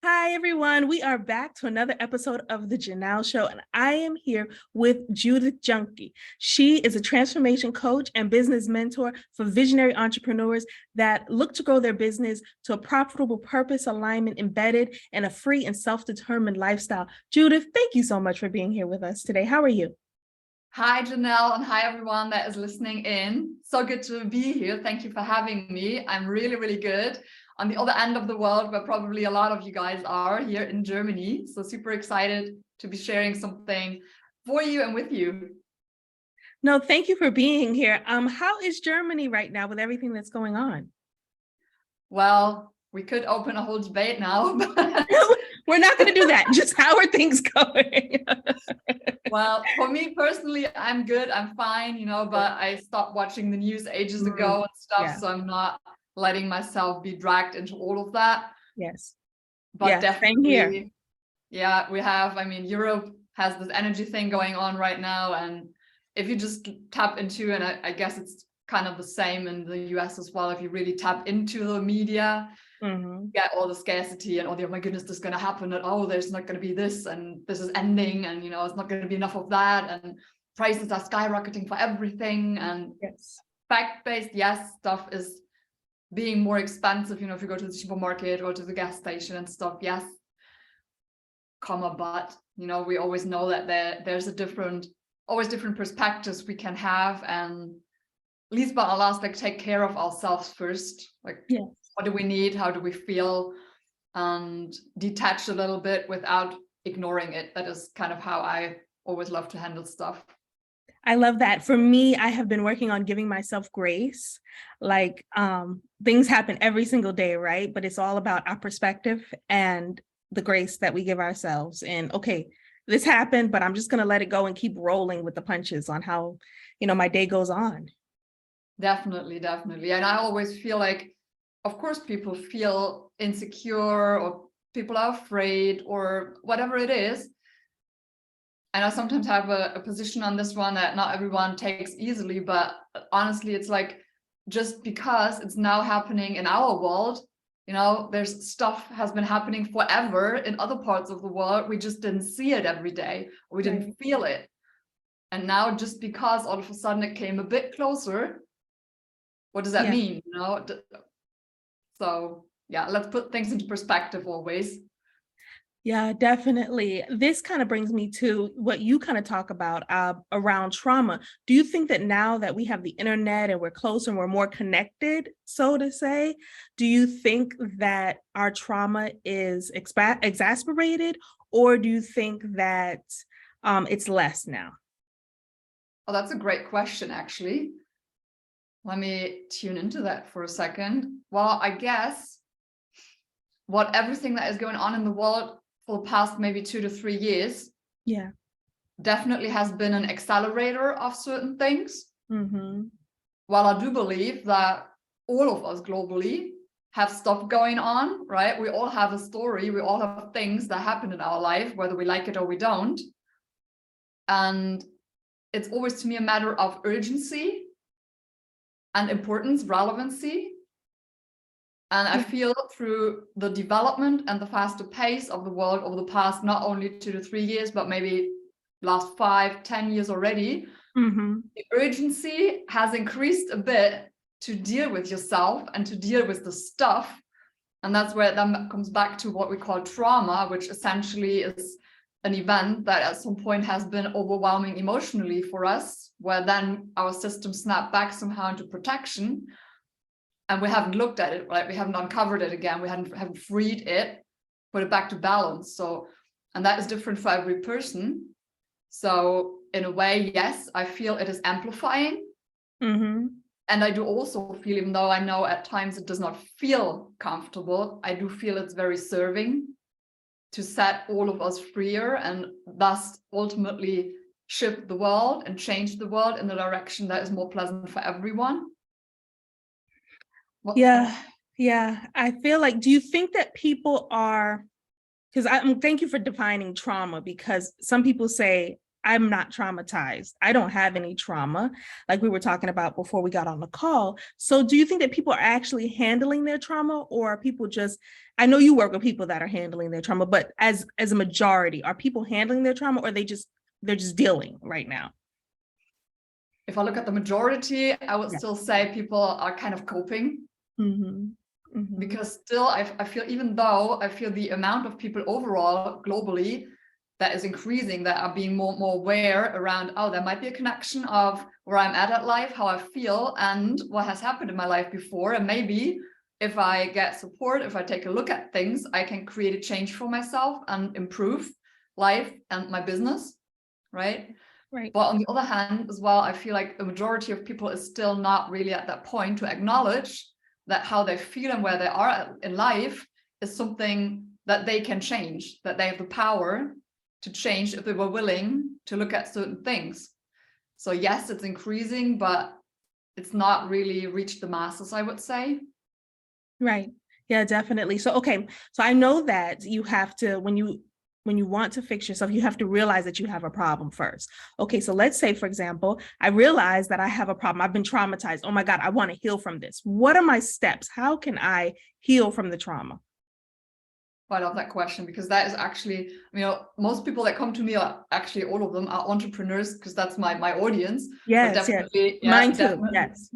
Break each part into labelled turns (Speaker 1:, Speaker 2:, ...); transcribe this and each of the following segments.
Speaker 1: Hi, everyone. We are back to another episode of The Janelle Show, and I am here with Judith Junkie. She is a transformation coach and business mentor for visionary entrepreneurs that look to grow their business to a profitable purpose alignment embedded in a free and self-determined lifestyle. Judith, thank you so much for being here with us today. How are you?
Speaker 2: Hi, Janelle, and hi, everyone that is listening in. So good to be here. Thank you for having me. I'm really, really good. On the other end of the world, where probably a lot of you guys are here in Germany. So super excited to be sharing something for you and with you.
Speaker 1: No, thank you for being here. How is Germany right now with everything that's going on?
Speaker 2: Well, we could open a whole debate now. But
Speaker 1: we're not going to do that. Just how are things going?
Speaker 2: Well, for me personally, I'm good. I'm fine, but I stopped watching the news ages ago and stuff.
Speaker 1: Yeah.
Speaker 2: So I'm not letting myself be dragged into all of that.
Speaker 1: Yes.
Speaker 2: But definitely,
Speaker 1: same here.
Speaker 2: Yeah, we have, Europe has this energy thing going on right now. And if you just tap into, and I guess it's kind of the same in the US as well, if you really tap into the media, get all the scarcity and all the, oh my goodness, this is going to happen, and oh, there's not going to be this, and this is ending, and it's not going to be enough of that, and prices are skyrocketing for everything. And
Speaker 1: yes,
Speaker 2: fact-based, yes, stuff is being more expensive, if you go to the supermarket or to the gas station and stuff, yes, but we always know that there's always different perspectives we can have, and least but not last, like, take care of ourselves first. Like, yes. What do we need? How do we feel? And detach a little bit without ignoring it. That is kind of how I always love to handle stuff.
Speaker 1: I love that. For me, I have been working on giving myself grace. Like, things happen every single day, right? But it's all about our perspective and the grace that we give ourselves. And okay, this happened, but I'm just going to let it go and keep rolling with the punches on how, my day goes on.
Speaker 2: Definitely. And I always feel like, of course, people feel insecure, or people are afraid, or whatever it is. And I sometimes have a position on this one that not everyone takes easily, but honestly, it's like, just because it's now happening in our world, there's stuff has been happening forever in other parts of the world. We just didn't see it every day. We didn't feel it. And now, just because all of a sudden it came a bit closer, what does that mean? So yeah, let's put things into perspective always.
Speaker 1: Yeah, definitely. This kind of brings me to what you kind of talk about around trauma. Do you think that now that we have the internet and we're closer and we're more connected, so to say, do you think that our trauma is exacerbated, or do you think that it's less now?
Speaker 2: Oh, that's a great question, actually. Let me tune into that for a second. Well, I guess everything that is going on in the world for the past maybe 2 to 3 years, definitely has been an accelerator of certain things. While I do believe that all of us globally have stuff going on, right? We all have a story. We all have things that happen in our life, whether we like it or we don't. And it's always, to me, a matter of urgency and importance, relevancy. And I feel through the development and the faster pace of the world over the past, not only 2 to 3 years, but maybe last 5, 10 years already, the urgency has increased a bit to deal with yourself and to deal with the stuff. And that's where it then comes back to what we call trauma, which essentially is an event that at some point has been overwhelming emotionally for us, where then our system snapped back somehow into protection, and we haven't looked at it, right? We haven't uncovered it again. We haven't freed it, put it back to balance. So, and that is different for every person. So in a way, yes, I feel it is amplifying. And I do also feel, even though I know at times it does not feel comfortable, I do feel it's very serving to set all of us freer, and thus ultimately shift the world and change the world in the direction that is more pleasant for everyone.
Speaker 1: Yeah. I feel like, do you think that people are, because thank you for defining trauma, because some people say I'm not traumatized. I don't have any trauma, like we were talking about before we got on the call. So do you think that people are actually handling their trauma, or are people just, I know you work with people that are handling their trauma, but as a majority, are people handling their trauma, or they're just dealing right now?
Speaker 2: If I look at the majority, I would
Speaker 1: Yeah.
Speaker 2: still say people are kind of coping. Because still I feel, even though I feel the amount of people overall globally that is increasing, that are being more aware around, oh, there might be a connection of where I'm at life, how I feel, and what has happened in my life before. And maybe if I get support, if I take a look at things, I can create a change for myself and improve life and my business, right?
Speaker 1: Right.
Speaker 2: But on the other hand as well, I feel like a majority of people is still not really at that point to acknowledge that how they feel and where they are in life is something that they can change, that they have the power to change if they were willing to look at certain things. So yes, it's increasing, but it's not really reached the masses, I would say.
Speaker 1: Right. Yeah, definitely. So, okay. So I know that you have to, when you want to fix yourself, you have to realize that you have a problem first. Okay. So let's say, for example, I realize that I have a problem. I've been traumatized. Oh my God, I want to heal from this. What are my steps? How can I heal from the trauma?
Speaker 2: I love that question, because that is actually, most people that come to me are actually, all of them are entrepreneurs, because that's my audience.
Speaker 1: Yes,
Speaker 2: but definitely,
Speaker 1: yes.
Speaker 2: yeah,
Speaker 1: Mine too.
Speaker 2: definitely.
Speaker 1: Yes.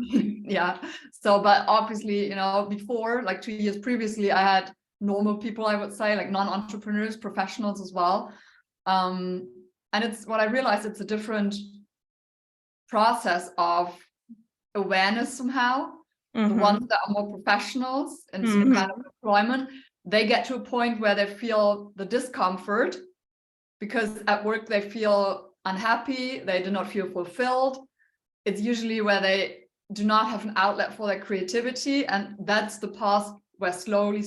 Speaker 2: Yeah. So, but obviously, before, like 2 years previously, I had normal people, I would say, like non-entrepreneurs, professionals as well. And it's what I realized, it's a different process of awareness somehow. The ones that are more professionals in some kind of employment, they get to a point where they feel the discomfort because at work they feel unhappy, they do not feel fulfilled. It's usually where they do not have an outlet for their creativity, and that's the path where slowly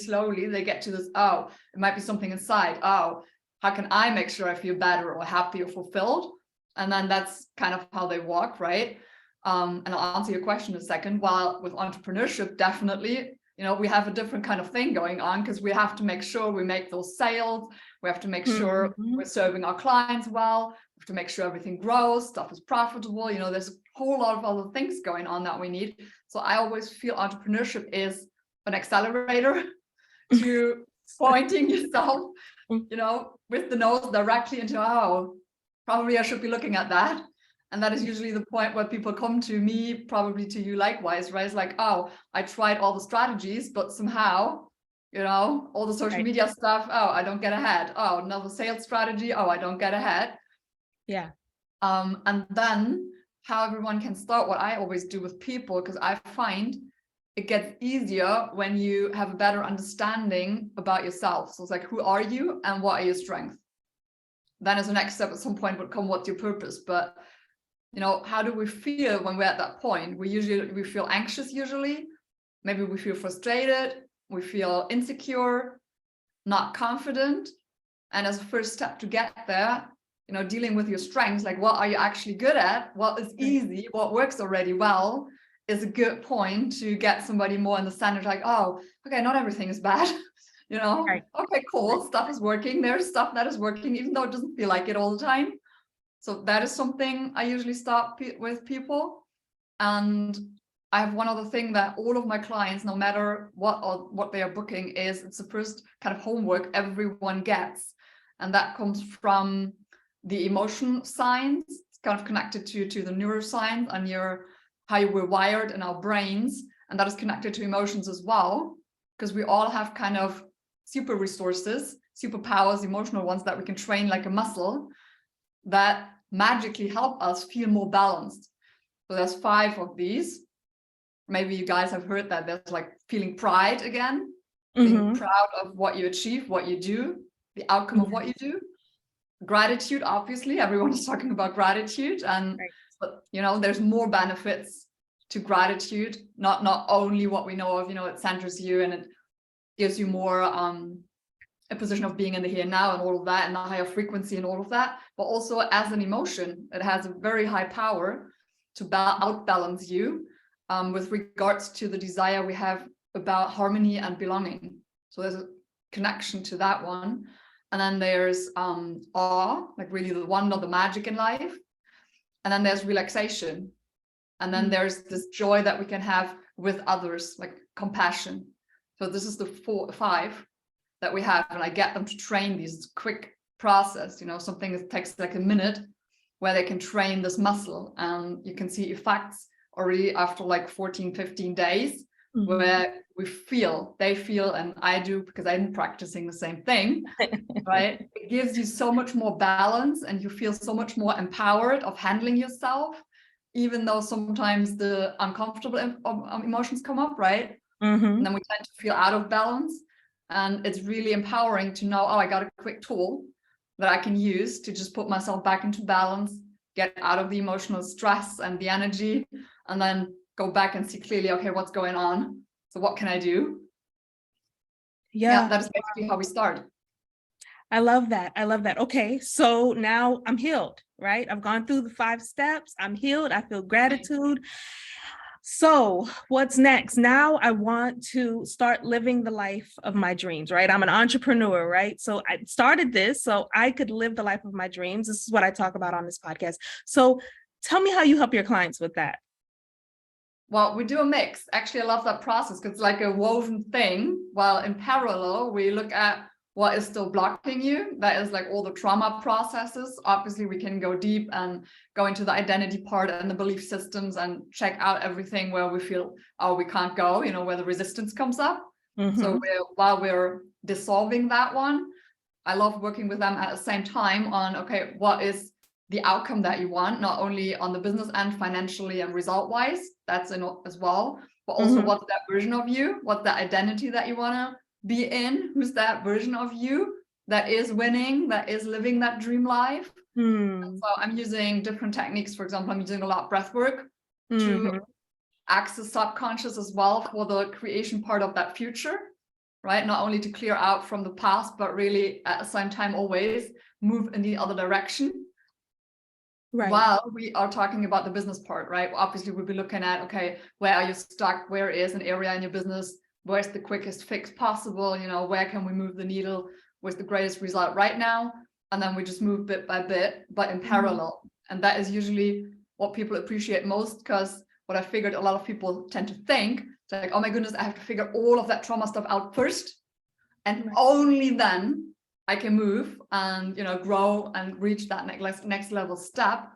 Speaker 2: they get to this, oh, it might be something inside, oh, how can I make sure I feel better or happy or fulfilled? And then that's kind of how they walk, right? And I'll answer your question in a second. While with entrepreneurship, definitely, we have a different kind of thing going on, because we have to make sure we make those sales. We have to make sure we're serving our clients well. We have to make sure everything grows, stuff is profitable. There's a whole lot of other things going on that we need. So I always feel entrepreneurship is an accelerator to pointing yourself, with the nose directly into, oh, probably I should be looking at that. And that is usually the point where people come to me, probably to you likewise, right? It's like, oh, I tried all the strategies, but somehow, all the social media stuff, oh, I don't get ahead. Oh, another sales strategy, oh, I don't get ahead.
Speaker 1: Yeah.
Speaker 2: And then how everyone can start, what I always do with people, because I find it gets easier when you have a better understanding about yourself. So it's like, who are you and what are your strengths? Then as a next step at some point would come, what's your purpose? But how do we feel when we're at that point? We feel anxious usually. Maybe we feel frustrated. We feel insecure, not confident. And as a first step to get there, dealing with your strengths, like what are you actually good at? What is easy? What works already well is a good point to get somebody more in the center, like, oh, okay, not everything is bad. Okay, cool. Stuff is working. There's stuff that is working, even though it doesn't feel like it all the time. So that is something I usually start with people. And I have one other thing that all of my clients, no matter what they are booking, is it's the first kind of homework everyone gets. And that comes from the emotion science. It's kind of connected to the neuroscience and how we're wired in our brains. And that is connected to emotions as well, because we all have kind of super resources, superpowers, emotional ones that we can train like a muscle, that magically help us feel more balanced. So there's 5 of these. Maybe you guys have heard that there's like feeling pride again, being proud of what you achieve, what you do, the outcome of what you do. Gratitude, obviously, everyone is talking about gratitude, but there's more benefits to gratitude, not only what we know of, it centers you and it gives you more a position of being in the here and now and all of that, and the higher frequency and all of that, but also as an emotion, it has a very high power to outbalance you with regards to the desire we have about harmony and belonging. So there's a connection to that one. And then there's awe, like really the wonder, the magic in life. And then there's relaxation. And then there's this joy that we can have with others, like compassion. So this is the 5 that we have. And I get them to train these quick process, something that takes like a minute, where they can train this muscle. And you can see effects already after like 14, 15 days, where they feel, and I do because I'm practicing the same thing, right? It gives you so much more balance and you feel so much more empowered of handling yourself, even though sometimes the uncomfortable emotions come up, right? And then we tend to feel out of balance. And it's really empowering to know, oh, I got a quick tool that I can use to just put myself back into balance, get out of the emotional stress and the energy, and then go back and see clearly, okay, what's going on? So what can I do? Yeah, that is basically how we start.
Speaker 1: I love that. I love that. Okay, so now I'm healed, right? I've gone through the 5 steps. I'm healed. I feel gratitude. So what's next? Now I want to start living the life of my dreams, right? I'm an entrepreneur, right? So I started this so I could live the life of my dreams. This is what I talk about on this podcast. So tell me how you help your clients with that.
Speaker 2: Well, we do a mix. Actually, I love that process because it's like a woven thing. While in parallel, we look at what is still blocking you. That is like all the trauma processes. Obviously, we can go deep and go into the identity part and the belief systems and check out everything where we feel, oh, we can't go, where the resistance comes up. So while we're dissolving that one, I love working with them at the same time on, okay, what is the outcome that you want, not only on the business end, financially and result-wise, that's in as well, but also what's that version of you, what's that identity that you want to be in, who's that version of you that is winning, that is living that dream life. So I'm using different techniques. For example, I'm using a lot of breath work to access subconscious as well for the creation part of that future, right? Not only to clear out from the past, but really at the same time always move in the other direction. Right. While we are talking about the business part, right? Obviously, we'll be looking at, okay, where are you stuck? Where is an area in your business? Where's the quickest fix possible? Where can we move the needle with the greatest result right now? And then we just move bit by bit, but in parallel. And that is usually what people appreciate most, because what I figured a lot of people tend to think, it's like, oh my goodness, I have to figure all of that trauma stuff out first. And only then I can move and grow and reach that next level step.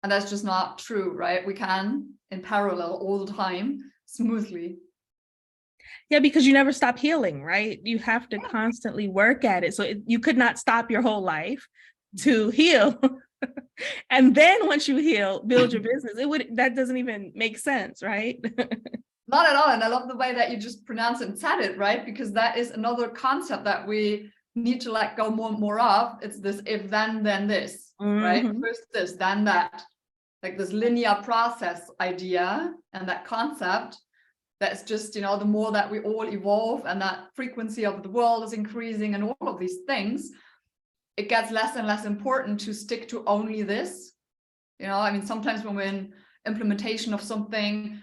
Speaker 2: And that's just not true, right? We can in parallel all the time smoothly.
Speaker 1: Yeah, because you never stop healing, right? You have to constantly work at it. So you could not stop your whole life to heal. And then once you heal, build your business. That doesn't even make sense, right?
Speaker 2: Not at all. And I love the way that you just pronounced it and said it, right? Because that is another concept that we need to let go more of. It's this if then this, right? First this, then that, like this linear process idea and that concept. That's just, the more that we all evolve and that frequency of the world is increasing and all of these things, it gets less and less important to stick to only this. Sometimes when we're in implementation of something,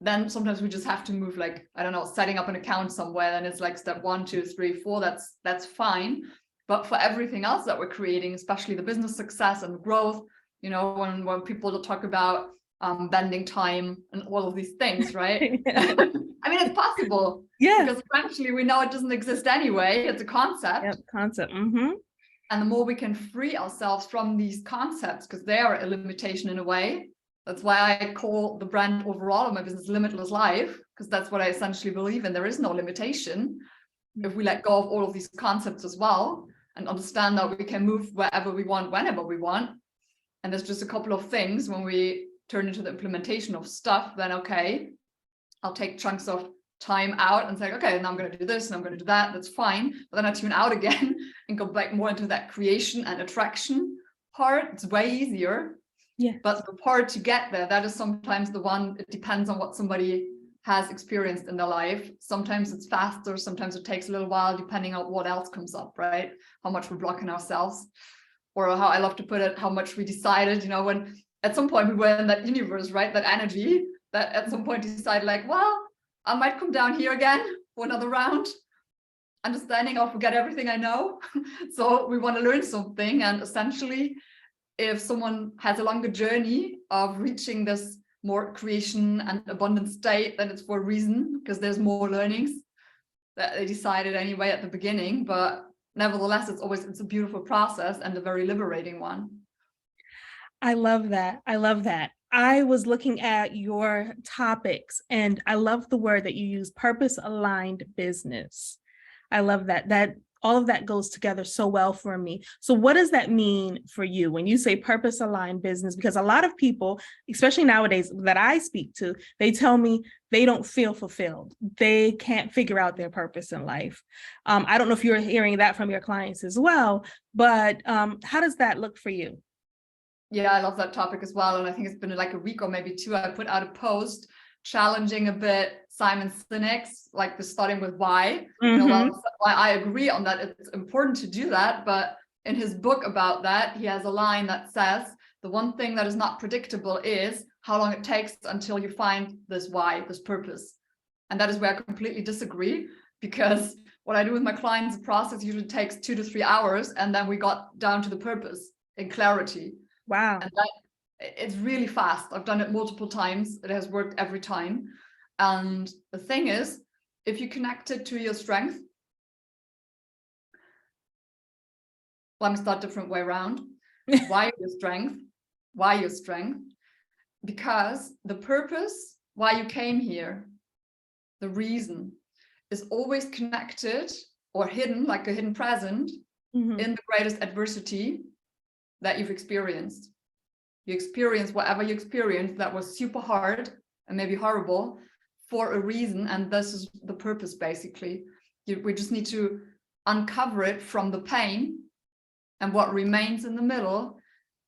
Speaker 2: then sometimes we just have to move, like, I don't know, setting up an account somewhere, and it's like step 1, 2, 3, 4, that's fine. But for everything else that we're creating, especially the business success and growth, when people talk about bending time and all of these things, right? It's possible. Yeah. Because eventually we know it doesn't exist anyway. It's a concept.
Speaker 1: Yep, concept.
Speaker 2: And the more we can free ourselves from these concepts, because they are a limitation in a way. That's why I call the brand overall of my business Limitless Life, because that's what I essentially believe in. There is no limitation if we let go of all of these concepts as well and understand that we can move wherever we want, whenever we want. And there's just a couple of things when we turn into the implementation of stuff, then okay, I'll take chunks of time out and say, okay, now I'm going to do this and I'm going to do that. That's fine. But then I tune out again and go back more into that creation and attraction part. It's way easier. Yeah. But the part to get there, that is sometimes the one, it depends on what somebody has experienced in their life. Sometimes it's faster, sometimes it takes a little while, depending on what else comes up, right? How much we're blocking ourselves, or how I love to put it, how much we decided, when at some point we were in that universe, right? That energy that at some point decided like, well, I might come down here again for another round. understanding or forget everything I know. So we want to learn something. And essentially, if someone has a longer journey of reaching this more creation and abundant state, then it's for a reason, because there's more learnings that they decided anyway at the beginning. But nevertheless, it's a beautiful process and a very liberating one.
Speaker 1: I love that. I love that. I was looking at your topics and I love the word that you use, purpose aligned business. I love that all of that goes together so well for me. So what does that mean for you when you say purpose aligned business? Because a lot of people, especially nowadays that I speak to, they tell me they don't feel fulfilled. They can't figure out their purpose in life. I don't know if you're hearing that from your clients as well, but how does that look for you?
Speaker 2: Yeah, I love that topic as well. And I think it's been like a week or maybe two, I put out a post challenging a bit Simon Sinek's, like the starting with why. Well, I agree on that. It's important to do that. But in his book about that, he has a line that says, the one thing that is not predictable is how long it takes until you find this why, this purpose. And that is where I completely disagree, because what I do with my clients, the process usually takes 2 to 3 hours. And then we got down to the purpose in clarity.
Speaker 1: Wow.
Speaker 2: And it's really fast. I've done it multiple times. It has worked every time. And the thing is, if you connect it to your strength, let me start different way around. Why your strength? Why your strength? Because the purpose, why you came here, the reason is always connected or hidden, like a hidden present, in the greatest adversity that you've experienced. You experience whatever you experienced that was super hard and maybe horrible for a reason, and this is the purpose basically. We just need to uncover it from the pain and what remains in the middle,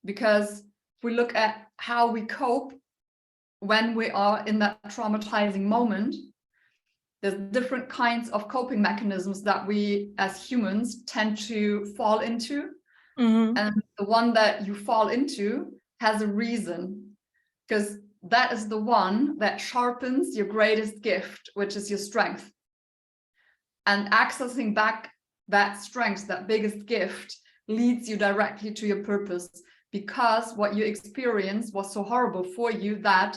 Speaker 2: because if we look at how we cope when we are in that traumatizing moment, there's different kinds of coping mechanisms that we as humans tend to fall into. And the one that you fall into has a reason, because that is the one that sharpens your greatest gift, which is your strength. And accessing back that strength, that biggest gift, leads you directly to your purpose, because what you experienced was so horrible for you that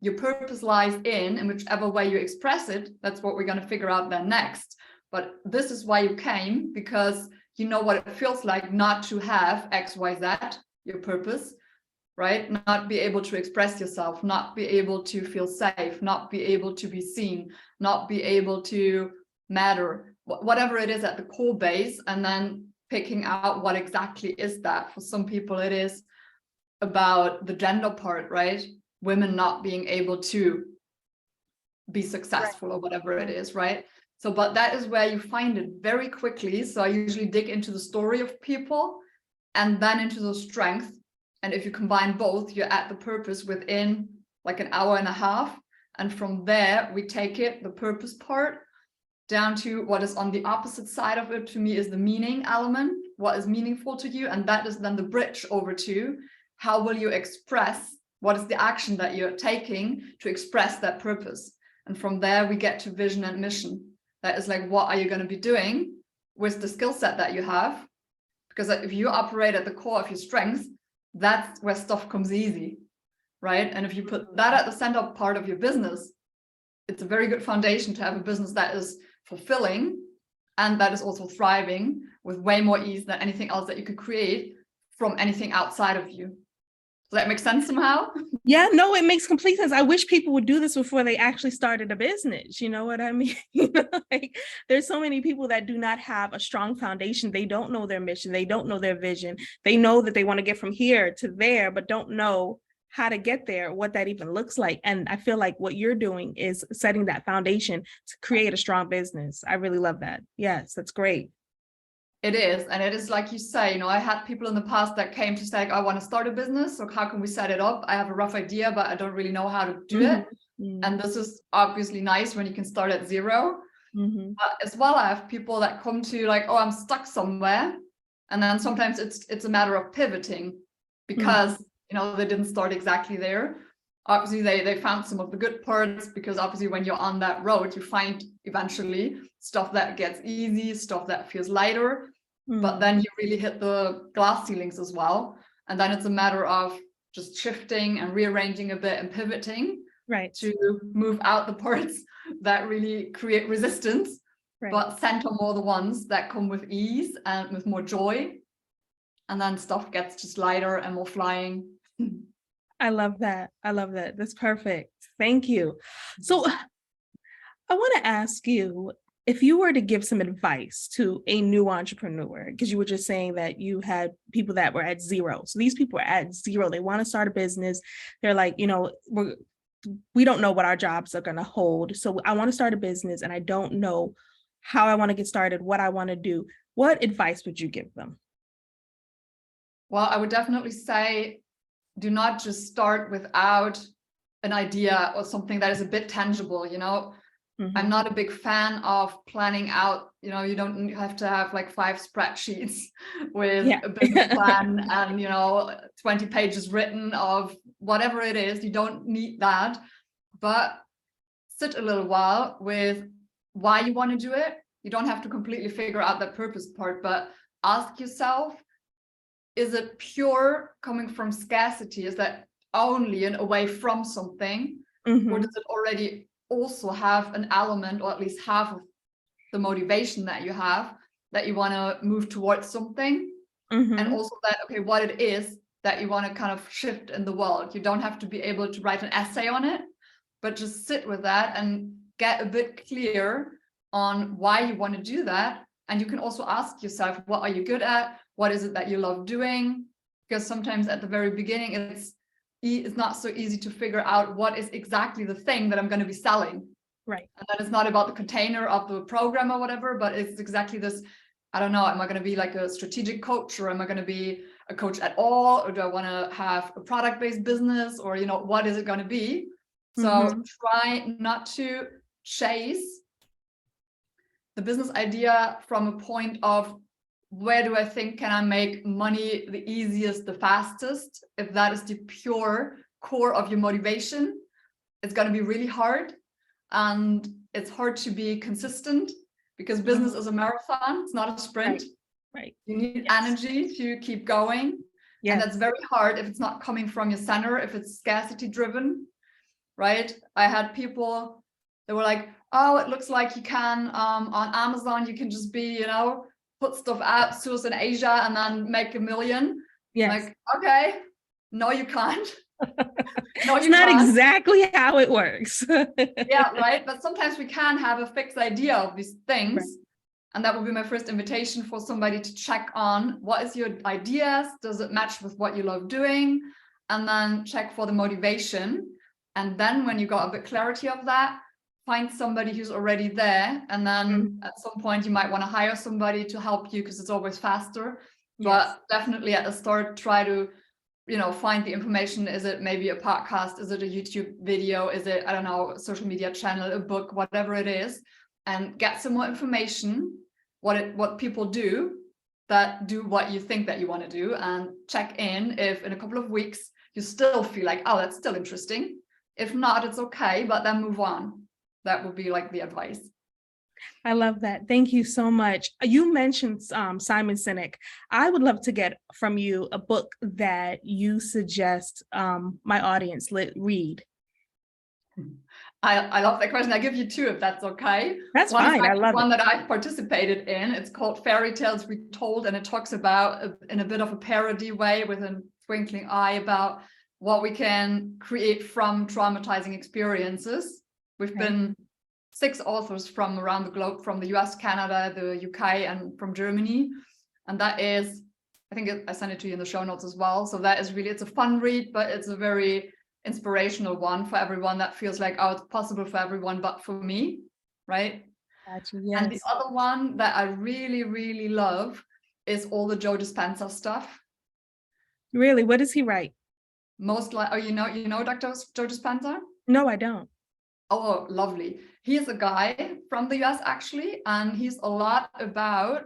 Speaker 2: your purpose lies in whichever way you express it. That's what we're going to figure out then next. But this is why you came, because you know what it feels like not to have X, Y, Z, your purpose, right? Not be able to express yourself, not be able to feel safe, not be able to be seen, not be able to matter, whatever it is at the core base, and then picking out what exactly is that. For some people, it is about the gender part, right? Women not being able to be successful or whatever it is, right? So, but that is where you find it very quickly. So I usually dig into the story of people and then into the strength. And if you combine both, you're at the purpose within like an hour and a half. And from there, we take it, the purpose part, down to what is on the opposite side of it. To me is the meaning element, what is meaningful to you. And that is then the bridge over to how will you express, what is the action that you're taking to express that purpose. And from there, we get to vision and mission. That is like, what are you going to be doing with the skill set that you have? Because if you operate at the core of your strengths, that's where stuff comes easy, right? And if you put that at the center part of your business, it's a very good foundation to have a business that is fulfilling and that is also thriving with way more ease than anything else that you could create from anything outside of you. Does that make sense somehow?
Speaker 1: Yeah, no, it makes complete sense. I wish people would do this before they actually started a business. You know what I mean? Like, there's so many people that do not have a strong foundation. They don't know their mission. They don't know their vision. They know that they want to get from here to there, but don't know how to get there, what that even looks like. And I feel like what you're doing is setting that foundation to create a strong business. I really love that. Yes, that's great.
Speaker 2: It is. And it is like you say, I had people in the past that came to say, like, I want to start a business. So how can we set it up? I have a rough idea, but I don't really know how to do it. And this is obviously nice when you can start at zero. But as well, I have people that come to like, oh, I'm stuck somewhere. And then sometimes it's a matter of pivoting because, they didn't start exactly there. obviously they found some of the good parts, because obviously when you're on that road, you find eventually stuff that gets easy, stuff that feels lighter, but then you really hit the glass ceilings as well. And then it's a matter of just shifting and rearranging a bit and pivoting
Speaker 1: Right.
Speaker 2: to move out the parts that really create resistance,
Speaker 1: Right.
Speaker 2: but center more the ones that come with ease and with more joy. And then stuff gets just lighter and more flying.
Speaker 1: I love that. I love that. That's perfect. Thank you. So I want to ask you, if you were to give some advice to a new entrepreneur, because you were just saying that you had people that were at zero. So these people are at zero. They want to start a business. They're like, we don't know what our jobs are going to hold. So I want to start a business and I don't know how I want to get started, what I want to do. What advice would you give them?
Speaker 2: Well, I would definitely say, do not just start without an idea or something that is a bit tangible, I'm not a big fan of planning out, you don't have to have like 5 spreadsheets with a business plan and, 20 pages written of whatever it is. You don't need that, but sit a little while with why you want to do it. You don't have to completely figure out that purpose part, but ask yourself, is it pure coming from scarcity? Is that only an away from something? Or does it already also have an element, or at least half of the motivation that you have, that you want to move towards something? And also that, okay, what it is that you want to kind of shift in the world. You don't have to be able to write an essay on it, but just sit with that and get a bit clear on why you want to do that. And you can also ask yourself, what are you good at? What is it that you love doing? Because sometimes at the very beginning, it's not so easy to figure out what is exactly the thing that I'm going to be selling.
Speaker 1: Right.
Speaker 2: And that is not about the container of the program or whatever, but it's exactly this, I don't know, am I going to be like a strategic coach, or am I going to be a coach at all? Or do I want to have a product-based business, or, what is it going to be? So try not to chase the business idea from a point of, where do I think can I make money the easiest, the fastest? If that is the pure core of your motivation, it's going to be really hard. And it's hard to be consistent, because business is a marathon. It's not a sprint.
Speaker 1: Right.
Speaker 2: You need energy to keep going. And that's very hard if it's not coming from your center, if it's scarcity driven, right? I had people that were like, oh, it looks like you can, on Amazon, you can just be, put stuff out, source in Asia, and then make $1 million. Like, okay, no, you can't. No,
Speaker 1: it's not exactly how it works.
Speaker 2: Yeah, right. But sometimes we can have a fixed idea of these things. Right. And that would be my first invitation for somebody to check on, what is your ideas? Does it match with what you love doing? And then check for the motivation. And then when you got a bit clarity of that, find somebody who's already there. And then at some point you might want to hire somebody to help you, because it's always faster. But definitely at the start, try to, find the information. Is it maybe a podcast? Is it a YouTube video? Is it, I don't know, a social media channel, a book, whatever it is, and get some more information, what people do that do what you think that you want to do, and check in if in a couple of weeks you still feel like, oh, that's still interesting. If not, it's okay, but then move on. That would be like the advice.
Speaker 1: I love that. Thank you so much. You mentioned Simon Sinek. I would love to get from you a book that you suggest my audience read.
Speaker 2: I love that question. I give you 2 if that's okay.
Speaker 1: That's fine. I love
Speaker 2: one that I've participated in. It's called Fairy Tales Retold, and it talks about, in a bit of a parody way, with a twinkling eye, about what we can create from traumatizing experiences. We've been 6 authors from around the globe, from the US, Canada, the UK, and from Germany. And that is, I think I sent it to you in the show notes as well. So that is really, it's a fun read, but it's a very inspirational one for everyone that feels like, oh, it's possible for everyone, but for me, right?
Speaker 1: Gotcha, yes.
Speaker 2: And the other one that I really, really love is all the Joe Dispenza stuff.
Speaker 1: Really? What does he write?
Speaker 2: You know Dr. Joe Dispenza?
Speaker 1: No, I don't.
Speaker 2: Oh, lovely. He is a guy from the US, actually, and he's a lot about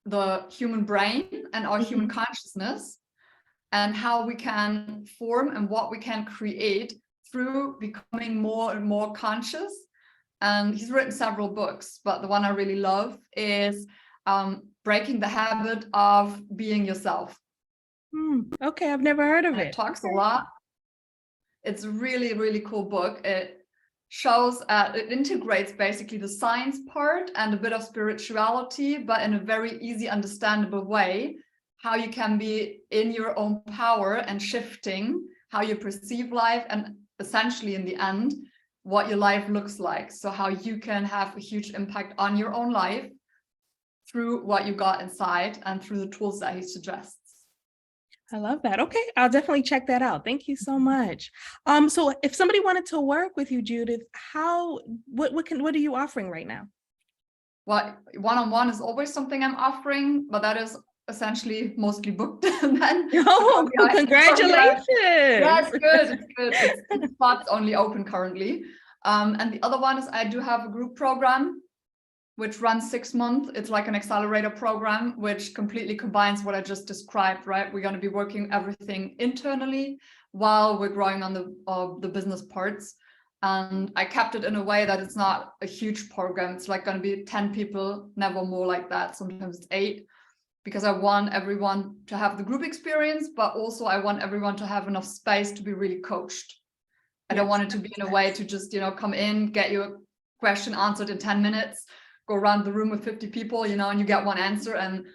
Speaker 2: the human brain and our human consciousness. and how we can form and what we can create through becoming more and more conscious. And he's written several books, but the one I really love is Breaking the Habit of Being Yourself.
Speaker 1: Okay, I've never heard of it.
Speaker 2: It talks a lot. It's a really, really cool book. It shows, it integrates basically the science part and a bit of spirituality, but in a very easy, understandable way, how you can be in your own power and shifting how you perceive life, and essentially in the end, what your life looks like. So how you can have a huge impact on your own life through what you got inside and through the tools that he suggests.
Speaker 1: I love that. Okay, I'll definitely check that out. Thank you so much. So if somebody wanted to work with you, Judith, what are you offering right now?
Speaker 2: Well, one-on-one is always something I'm offering, but that is essentially mostly booked. And then
Speaker 1: Congratulations.
Speaker 2: Yeah, it's good. It's good. It's spots only open currently. And the other one is I do have a group program which runs 6 months. It's like an accelerator program, which completely combines what I just described, right? We're going to be working everything internally while we're growing on the business parts. And I kept it in a way that it's not a huge program. It's like going to be 10 people, never more like that. Sometimes it's 8, because I want everyone to have the group experience, but also I want everyone to have enough space to be really coached. I don't want it to be in a way to just, come in, get your question answered in 10 minutes, go around the room with 50 people, and you get one answer. And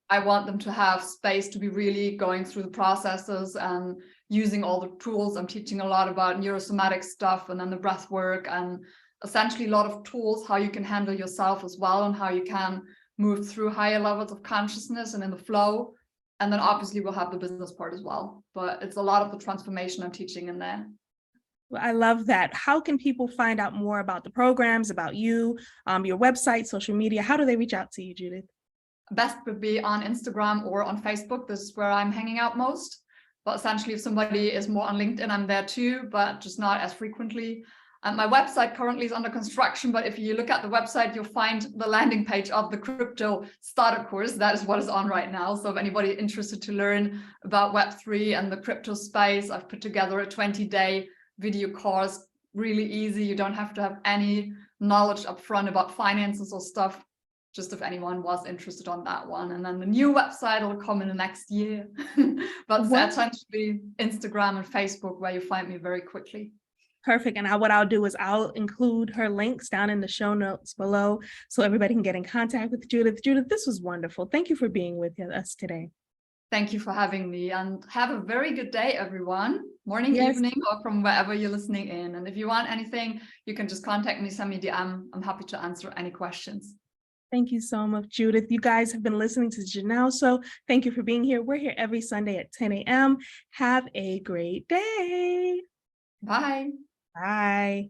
Speaker 2: I want them to have space to be really going through the processes and using all the tools. I'm teaching a lot about neurosomatic stuff, and then the breath work, and essentially a lot of tools, how you can handle yourself as well, and how you can move through higher levels of consciousness and in the flow. And then obviously we'll have the business part as well, but it's a lot of the transformation I'm teaching in there.
Speaker 1: Well, I love that. How can people find out more about the programs, about you, your website, social media? How do they reach out to you, Judith?
Speaker 2: Best would be on Instagram or on Facebook. This is where I'm hanging out most. But essentially, if somebody is more on LinkedIn, I'm there too, but just not as frequently. My website currently is under construction, but if you look at the website, you'll find the landing page of the crypto starter course. That is what is on right now. So if anybody interested to learn about Web3 and the crypto space, I've put together a 20-day video course, really easy. You don't have to have any knowledge up front about finances or stuff, just if anyone was interested on that one. And then the new website will come in the next year. But it's essentially Instagram and Facebook where you find me very quickly.
Speaker 1: Perfect. And what I'll do is I'll include her links down in the show notes below so everybody can get in contact with Judith. Judith, this was wonderful. Thank you for being with us today.
Speaker 2: Thank you for having me, and have a very good day, everyone. Morning, evening, or from wherever you're listening in. And if you want anything, you can just contact me, send me a DM. I'm happy to answer any questions.
Speaker 1: Thank you so much, Judith. You guys have been listening to the Janelle Show. Thank you for being here. We're here every Sunday at 10 a.m. Have a great day.
Speaker 2: Bye.
Speaker 1: Bye.